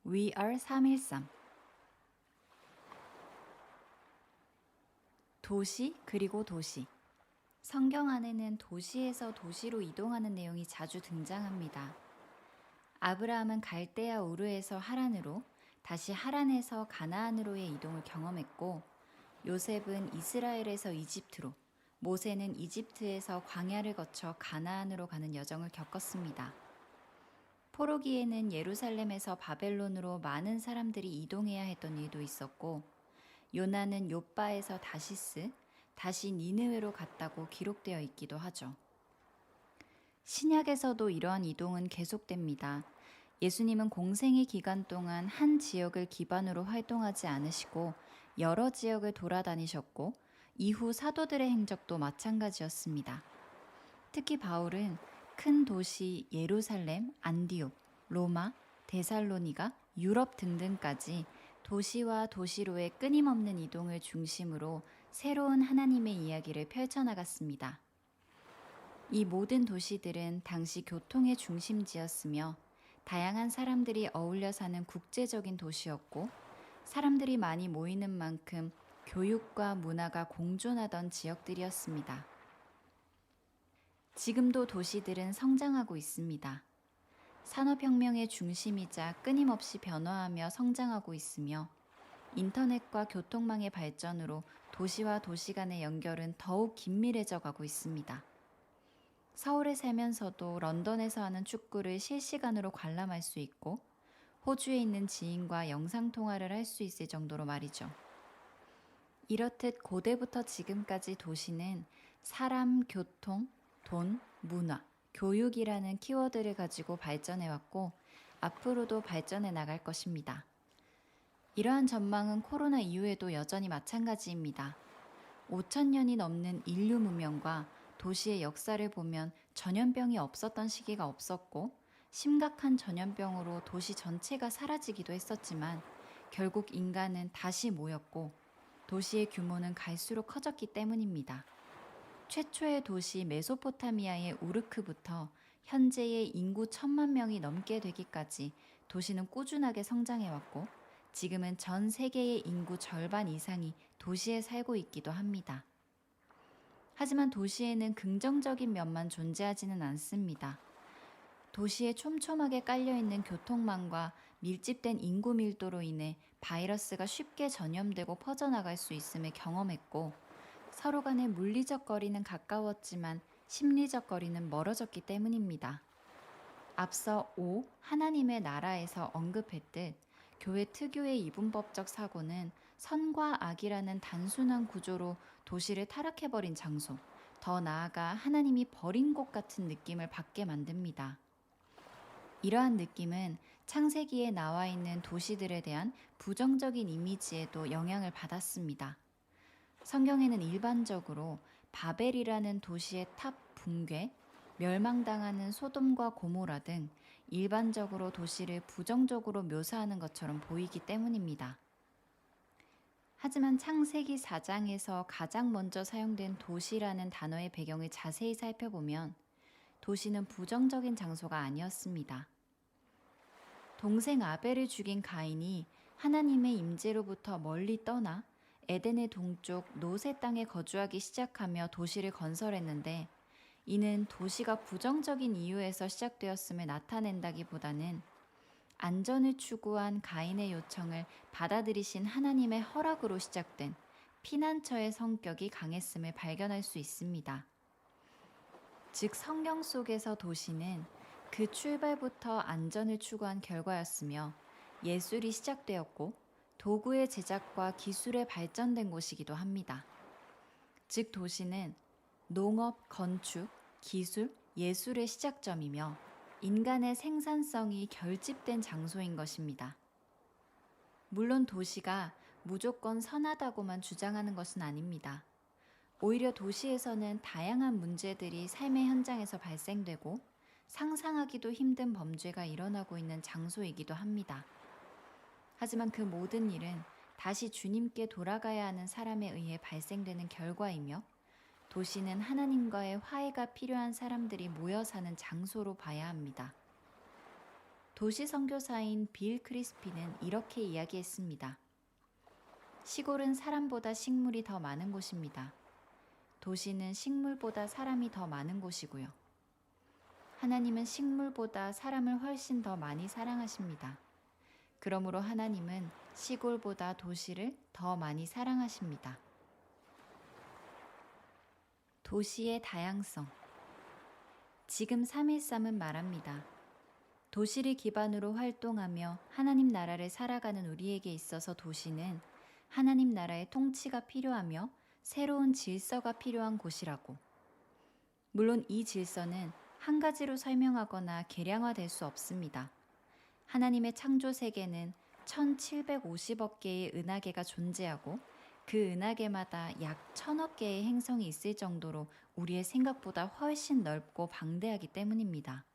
We are 313. 도시 그리고 도시. 성경 안에는 도시에서 도시로 이동하는 내용이 자주 등장합니다. 아브라함은 갈대아 우르에서 하란으로, 다시 하란에서 가나안으로의 이동을 경험했고, 요셉은 이스라엘에서 이집트로, 모세는 이집트에서 광야를 거쳐 가나안으로 가는 여정을 겪었습니다. 포로기에는 예루살렘에서 바벨론으로 많은 사람들이 이동해야 했던 일도 있었고, 요나는 욥바에서 다시스, 다시 니느웨로 갔다고 기록되어 있기도 하죠. 신약에서도 이러한 이동은 계속됩니다. 예수님은 공생의 기간 동안 한 지역을 기반으로 활동하지 않으시고 여러 지역을 돌아다니셨고, 이후 사도들의 행적도 마찬가지였습니다. 특히 바울은 큰 도시 예루살렘, 안디옥, 로마, 데살로니가, 유럽 등등까지 도시와 도시로의 끊임없는 이동을 중심으로 새로운 하나님의 이야기를 펼쳐나갔습니다. 이 모든 도시들은 당시 교통의 중심지였으며 다양한 사람들이 어울려 사는 국제적인 도시였고, 사람들이 많이 모이는 만큼 교육과 문화가 공존하던 지역들이었습니다. 지금도 도시들은 성장하고 있습니다. 산업혁명의 중심이자 끊임없이 변화하며 성장하고 있으며, 인터넷과 교통망의 발전으로 도시와 도시 간의 연결은 더욱 긴밀해져 가고 있습니다. 서울에 살면서도 런던에서 하는 축구를 실시간으로 관람할 수 있고, 호주에 있는 지인과 영상통화를 할 수 있을 정도로 말이죠. 이렇듯 고대부터 지금까지 도시는 사람, 교통, 돈, 문화, 교육이라는 키워드를 가지고 발전해왔고, 앞으로도 발전해 나갈 것입니다. 이러한 전망은 코로나 이후에도 여전히 마찬가지입니다. 5,000년이 넘는 인류 문명과 도시의 역사를 보면 전염병이 없었던 시기가 없었고, 심각한 전염병으로 도시 전체가 사라지기도 했었지만 결국 인간은 다시 모였고, 도시의 규모는 갈수록 커졌기 때문입니다. 최초의 도시 메소포타미아의 우르크부터 현재의 인구 1,000만 명이 넘게 되기까지 도시는 꾸준하게 성장해왔고, 지금은 전 세계의 인구 절반 이상이 도시에 살고 있기도 합니다. 하지만 도시에는 긍정적인 면만 존재하지는 않습니다. 도시에 촘촘하게 깔려있는 교통망과 밀집된 인구 밀도로 인해 바이러스가 쉽게 전염되고 퍼져나갈 수 있음을 경험했고, 서로 간의 물리적 거리는 가까웠지만 심리적 거리는 멀어졌기 때문입니다. 앞서 하나님의 나라에서 언급했듯 교회 특유의 이분법적 사고는 선과 악이라는 단순한 구조로 도시를 타락해버린 장소, 더 나아가 하나님이 버린 곳 같은 느낌을 받게 만듭니다. 이러한 느낌은 창세기에 나와 있는 도시들에 대한 부정적인 이미지에도 영향을 받았습니다. 성경에는 일반적으로 바벨이라는 도시의 탑 붕괴, 멸망당하는 소돔과 고모라 등 일반적으로 도시를 부정적으로 묘사하는 것처럼 보이기 때문입니다. 하지만 창세기 4장에서 가장 먼저 사용된 도시라는 단어의 배경을 자세히 살펴보면 도시는 부정적인 장소가 아니었습니다. 동생 아벨을 죽인 가인이 하나님의 임재로부터 멀리 떠나 에덴의 동쪽 노세 땅에 거주하기 시작하며 도시를 건설했는데, 이는 도시가 부정적인 이유에서 시작되었음을 나타낸다기보다는 안전을 추구한 가인의 요청을 받아들이신 하나님의 허락으로 시작된 피난처의 성격이 강했음을 발견할 수 있습니다. 즉, 성경 속에서 도시는 그 출발부터 안전을 추구한 결과였으며 예술이 시작되었고 도구의 제작과 기술의 발전된 곳이기도 합니다. 즉, 도시는 농업, 건축, 기술, 예술의 시작점이며 인간의 생산성이 결집된 장소인 것입니다. 물론 도시가 무조건 선하다고만 주장하는 것은 아닙니다. 오히려 도시에서는 다양한 문제들이 삶의 현장에서 발생되고 상상하기도 힘든 범죄가 일어나고 있는 장소이기도 합니다. 하지만 그 모든 일은 다시 주님께 돌아가야 하는 사람에 의해 발생되는 결과이며, 도시는 하나님과의 화해가 필요한 사람들이 모여 사는 장소로 봐야 합니다. 도시 선교사인 빌 크리스피는 이렇게 이야기했습니다. 시골은 사람보다 식물이 더 많은 곳입니다. 도시는 식물보다 사람이 더 많은 곳이고요. 하나님은 식물보다 사람을 훨씬 더 많이 사랑하십니다. 그러므로 하나님은 시골보다 도시를 더 많이 사랑하십니다. 도시의 다양성. 지금 3.13은 말합니다. 도시를 기반으로 활동하며 하나님 나라를 살아가는 우리에게 있어서 도시는 하나님 나라의 통치가 필요하며 새로운 질서가 필요한 곳이라고. 물론 이 질서는 한 가지로 설명하거나 계량화될 수 없습니다. 하나님의 창조 세계는 1750억 개의 은하계가 존재하고 그 은하계마다 약 1000억 개의 행성이 있을 정도로 우리의 생각보다 훨씬 넓고 방대하기 때문입니다.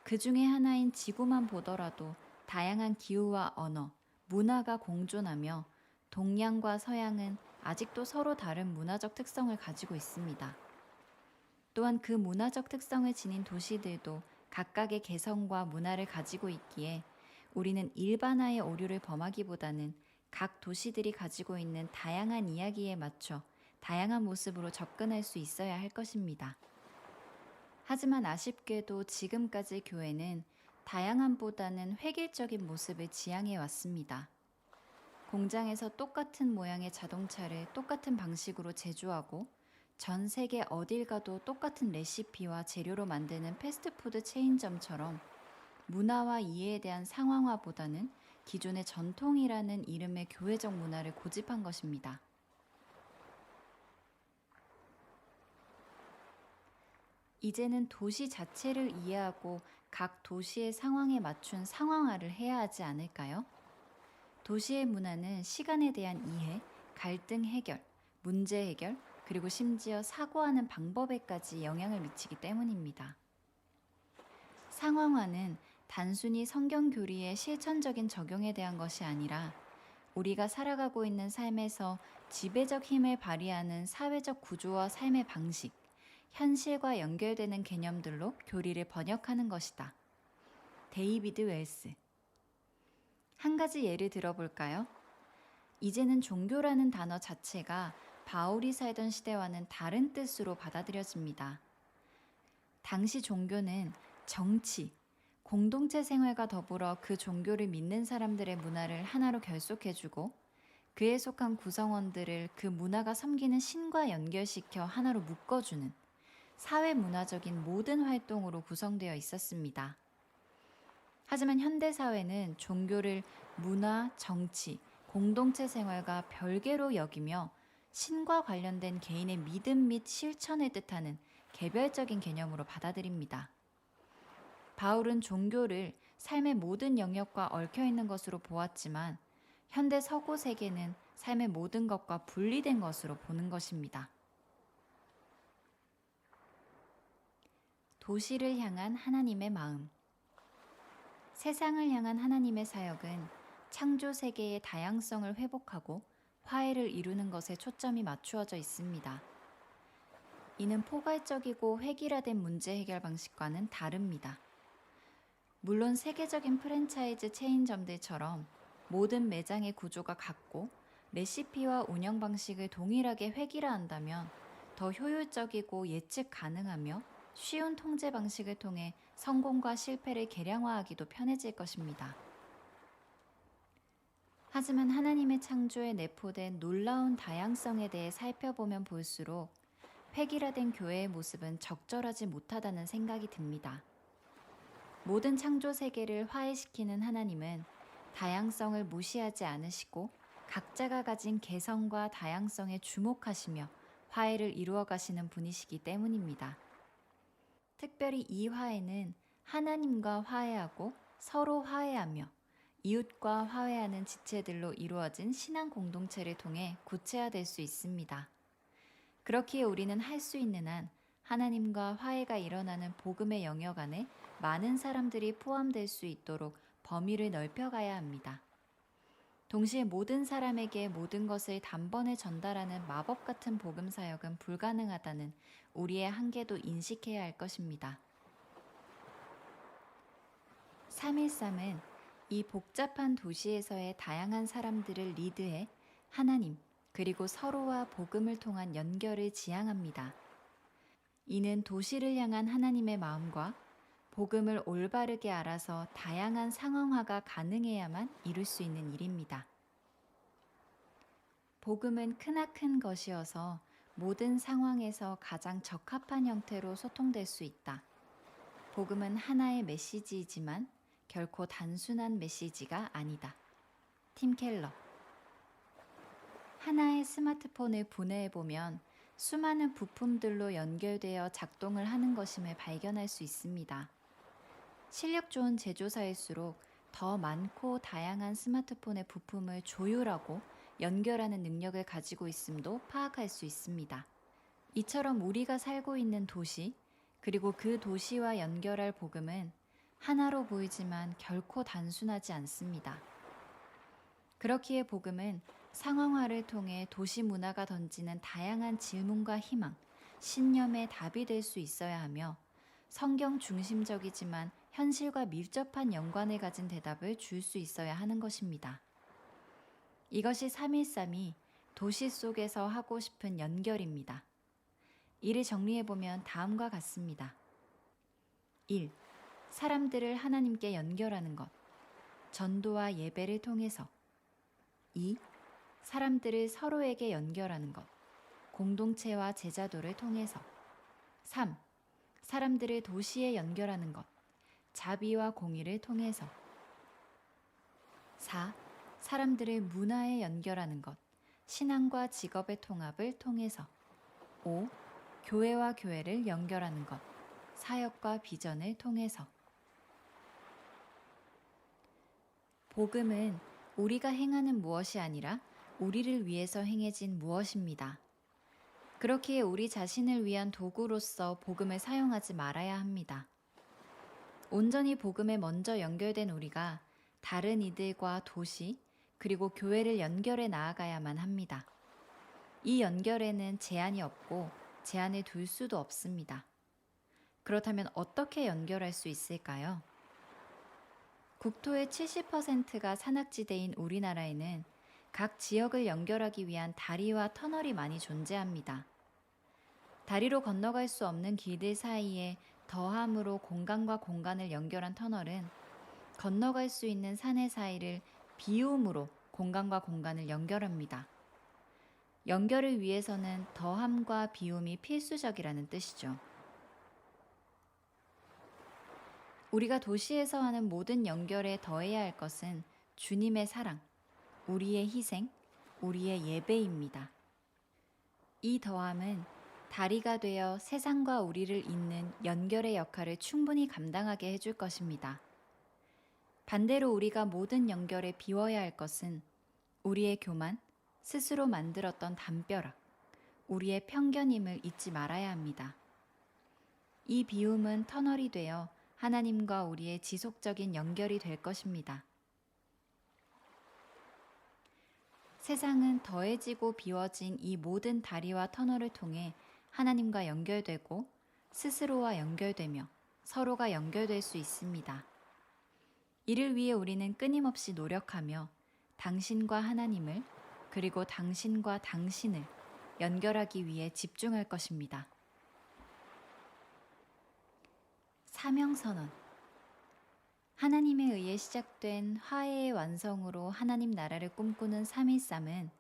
그 중에 하나인 지구만 보더라도 다양한 기후와 언어, 문화가 공존하며 동양과 서양은 아직도 서로 다른 문화적 특성을 가지고 있습니다. 또한 그 문화적 특성을 지닌 도시들도 각각의 개성과 문화를 가지고 있기에 우리는 일반화의 오류를 범하기보다는 각 도시들이 가지고 있는 다양한 이야기에 맞춰 다양한 모습으로 접근할 수 있어야 할 것입니다. 하지만 아쉽게도 지금까지 교회는 다양함보다는 획일적인 모습을 지향해 왔습니다. 공장에서 똑같은 모양의 자동차를 똑같은 방식으로 제조하고 전 세계 어딜 가도 똑같은 레시피와 재료로 만드는 패스트푸드 체인점처럼 문화와 이해에 대한 상황화보다는 기존의 전통이라는 이름의 교회적 문화를 고집한 것입니다. 이제는 도시 자체를 이해하고 각 도시의 상황에 맞춘 상황화를 해야 하지 않을까요? 도시의 문화는 시간에 대한 이해, 갈등 해결, 문제 해결, 그리고 심지어 사고하는 방법에까지 영향을 미치기 때문입니다. 상황화는 단순히 성경 교리의 실천적인 적용에 대한 것이 아니라 우리가 살아가고 있는 삶에서 지배적 힘을 발휘하는 사회적 구조와 삶의 방식, 현실과 연결되는 개념들로 교리를 번역하는 것이다. 데이비드 웰스. 한 가지 예를 들어볼까요? 이제는 종교라는 단어 자체가 바울이 살던 시대와는 다른 뜻으로 받아들여집니다. 당시 종교는 정치, 공동체 생활과 더불어 그 종교를 믿는 사람들의 문화를 하나로 결속해주고 그에 속한 구성원들을 그 문화가 섬기는 신과 연결시켜 하나로 묶어주는 사회 문화적인 모든 활동으로 구성되어 있었습니다. 하지만 현대사회는 종교를 문화, 정치, 공동체 생활과 별개로 여기며 신과 관련된 개인의 믿음 및 실천을 뜻하는 개별적인 개념으로 받아들입니다. 바울은 종교를 삶의 모든 영역과 얽혀있는 것으로 보았지만 현대 서구 세계는 삶의 모든 것과 분리된 것으로 보는 것입니다. 도시를 향한 하나님의 마음. 세상을 향한 하나님의 사역은 창조 세계의 다양성을 회복하고 화해를 이루는 것에 초점이 맞추어져 있습니다. 이는 포괄적이고 획일화된 문제 해결 방식과는 다릅니다. 물론 세계적인 프랜차이즈 체인점들처럼 모든 매장의 구조가 같고 레시피와 운영 방식을 동일하게 획일화한다면 더 효율적이고 예측 가능하며 쉬운 통제 방식을 통해 성공과 실패를 계량화하기도 편해질 것입니다. 하지만 하나님의 창조에 내포된 놀라운 다양성에 대해 살펴보면 볼수록 획일화된 교회의 모습은 적절하지 못하다는 생각이 듭니다. 모든 창조 세계를 화해시키는 하나님은 다양성을 무시하지 않으시고 각자가 가진 개성과 다양성에 주목하시며 화해를 이루어 가시는 분이시기 때문입니다. 특별히 이 화해는 하나님과 화해하고 서로 화해하며 이웃과 화해하는 지체들로 이루어진 신앙 공동체를 통해 구체화될 수 있습니다. 그렇기에 우리는 할 수 있는 한 하나님과 화해가 일어나는 복음의 영역 안에 많은 사람들이 포함될 수 있도록 범위를 넓혀가야 합니다. 동시에 모든 사람에게 모든 것을 단번에 전달하는 마법 같은 복음 사역은 불가능하다는 우리의 한계도 인식해야 할 것입니다. 313은 이 복잡한 도시에서의 다양한 사람들을 리드해 하나님 그리고 서로와 복음을 통한 연결을 지향합니다. 이는 도시를 향한 하나님의 마음과 복음을 올바르게 알아서 다양한 상황화가 가능해야만 이룰 수 있는 일입니다. 복음은 크나큰 것이어서 모든 상황에서 가장 적합한 형태로 소통될 수 있다. 복음은 하나의 메시지이지만 결코 단순한 메시지가 아니다. 팀 켈러. 하나의 스마트폰을 분해해보면 수많은 부품들로 연결되어 작동을 하는 것임을 발견할 수 있습니다. 실력 좋은 제조사일수록 더 많고 다양한 스마트폰의 부품을 조율하고 연결하는 능력을 가지고 있음도 파악할 수 있습니다. 이처럼 우리가 살고 있는 도시, 그리고 그 도시와 연결할 복음은 하나로 보이지만 결코 단순하지 않습니다. 그렇기에 복음은 상황화를 통해 도시 문화가 던지는 다양한 질문과 희망, 신념의 답이 될 수 있어야 하며 성경 중심적이지만 현실과 밀접한 연관을 가진 대답을 줄 수 있어야 하는 것입니다. 이것이 313이 도시 속에서 하고 싶은 연결입니다. 이를 정리해보면 다음과 같습니다. 1. 사람들을 하나님께 연결하는 것. 전도와 예배를 통해서. 2. 사람들을 서로에게 연결하는 것. 공동체와 제자도를 통해서. 3. 사람들을 도시에 연결하는 것. 자비와 공의를 통해서. 4. 사람들을 문화에 연결하는 것. 신앙과 직업의 통합을 통해서. 5. 교회와 교회를 연결하는 것. 사역과 비전을 통해서. 복음은 우리가 행하는 무엇이 아니라 우리를 위해서 행해진 무엇입니다. 그렇기에 우리 자신을 위한 도구로서 복음을 사용하지 말아야 합니다. 온전히 복음에 먼저 연결된 우리가 다른 이들과 도시, 그리고 교회를 연결해 나아가야만 합니다. 이 연결에는 제한이 없고 제한을 둘 수도 없습니다. 그렇다면 어떻게 연결할 수 있을까요? 국토의 70%가 산악지대인 우리나라에는 각 지역을 연결하기 위한 다리와 터널이 많이 존재합니다. 다리로 건너갈 수 없는 길들 사이에 더함으로 공간과 공간을 연결한 터널은 건너갈 수 있는 산의 사이를 비움으로 공간과 공간을 연결합니다. 연결을 위해서는 더함과 비움이 필수적이라는 뜻이죠. 우리가 도시에서 하는 모든 연결에 더해야 할 것은 주님의 사랑, 우리의 희생, 우리의 예배입니다. 이 더함은 다리가 되어 세상과 우리를 잇는 연결의 역할을 충분히 감당하게 해줄 것입니다. 반대로 우리가 모든 연결에 비워야 할 것은 우리의 교만, 스스로 만들었던 담벼락, 우리의 편견임을 잊지 말아야 합니다. 이 비움은 터널이 되어 하나님과 우리의 지속적인 연결이 될 것입니다. 세상은 더해지고 비워진 이 모든 다리와 터널을 통해 하나님과 연결되고 스스로와 연결되며 서로가 연결될 수 있습니다. 이를 위해 우리는 끊임없이 노력하며 당신과 하나님을 그리고 당신과 당신을 연결하기 위해 집중할 것입니다. 사명선언. 하나님에 의해 시작된 화해의 완성으로 하나님 나라를 꿈꾸는 313은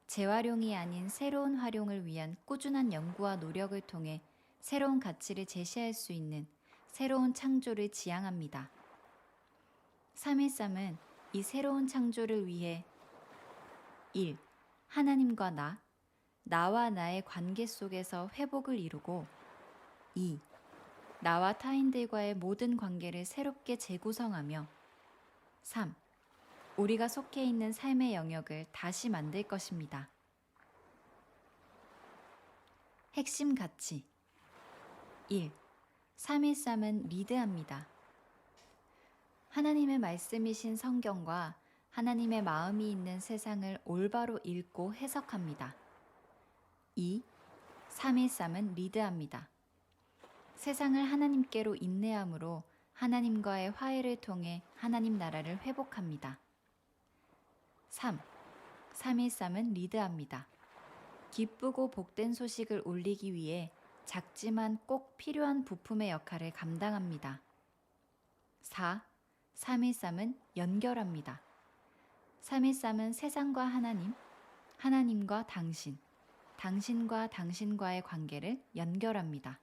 재활용이 아닌 새로운 활용을 위한 꾸준한 연구와 노력을 통해 새로운 가치를 제시할 수 있는 새로운 창조를 지향합니다. 313은 이 새로운 창조를 위해 1. 하나님과 나와 나의 관계 속에서 회복을 이루고 2. 나와 타인들과의 모든 관계를 새롭게 재구성하며 3. 우리가 속해 있는 삶의 영역을 다시 만들 것입니다. 핵심 가치 1. 313은 리드합니다. 하나님의 말씀이신 성경과 하나님의 마음이 있는 세상을 올바로 읽고 해석합니다. 2. 313은 리드합니다. 세상을 하나님께로 인내함으로 하나님과의 화해를 통해 하나님 나라를 회복합니다. 3. 313은 리드합니다. 기쁘고 복된 소식을 올리기 위해 작지만 꼭 필요한 부품의 역할을 감당합니다. 4. 313은 연결합니다. 313은 세상과 하나님, 하나님과 당신, 당신과 당신과의 관계를 연결합니다.